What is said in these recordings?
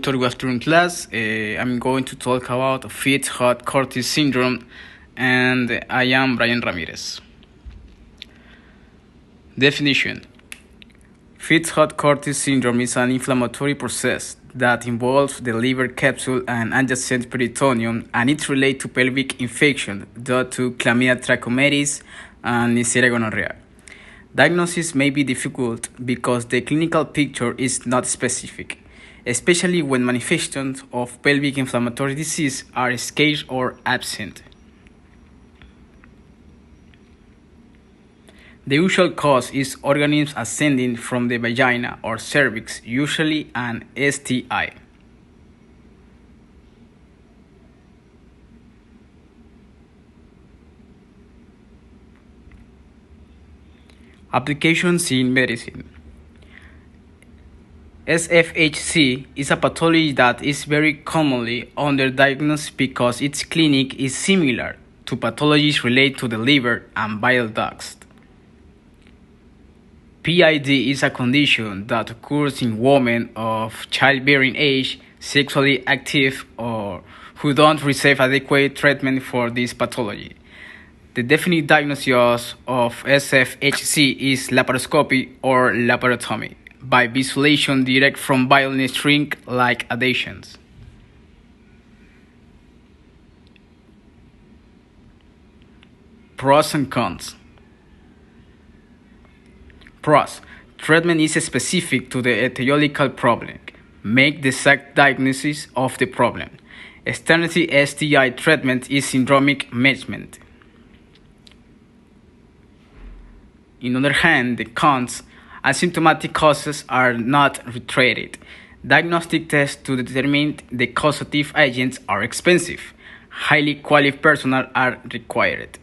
Dr. Good afternoon, class. I'm going to talk about Fitz Hugh Curtis syndrome, and I am Bryan Ramirez. Definition: Fitz Hugh Curtis syndrome is an inflammatory process that involves the liver capsule and adjacent peritoneum, and it's related to pelvic infection due to chlamydia trachomatis and Neisseria gonorrhea. Diagnosis may be difficult because the clinical picture is not specific, especially when manifestations of pelvic inflammatory disease are scarce or absent. The usual cause is organisms ascending from the vagina or cervix, usually an STI. Applications in medicine. SFHC is a pathology that is very commonly underdiagnosed because its clinic is similar to pathologies related to the liver and bile ducts. PID is a condition that occurs in women of childbearing age, sexually active, or who don't receive adequate treatment for this pathology. The definite diagnosis of SFHC is laparoscopy or laparotomy by visualization direct from violent shrink-like adhesions. Pros and cons. Pros: treatment is specific to the etiological problem. Make the exact diagnosis of the problem. Externality STI treatment is syndromic management. On the other hand, the cons: asymptomatic causes are not treated. Diagnostic tests to determine the causative agents are expensive. Highly qualified personnel are required.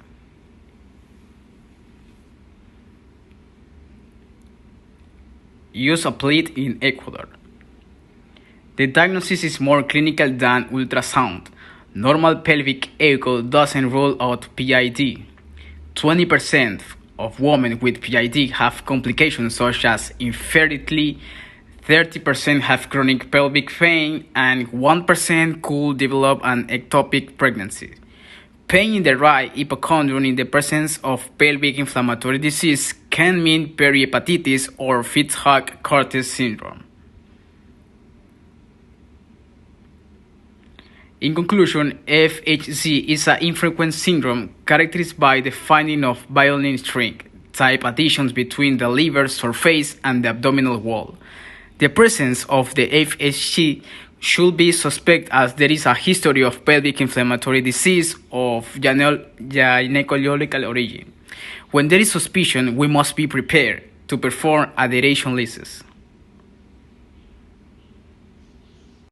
Use of plate in Ecuador. The diagnosis is more clinical than ultrasound. Normal pelvic echo doesn't rule out PID. 20% of women with PID have complications such as infertility, 30% have chronic pelvic pain, and 1% could develop an ectopic pregnancy. Pain in the right hypochondrium in the presence of pelvic inflammatory disease can mean perihepatitis or Fitz Hugh Curtis syndrome. In conclusion, FHC is an infrequent syndrome characterized by the finding of violent shrink-type adhesions between the liver surface and the abdominal wall. The presence of the FHC should be suspect as there is a history of pelvic inflammatory disease of gynecological origin. When there is suspicion, we must be prepared to perform adhesion lysis.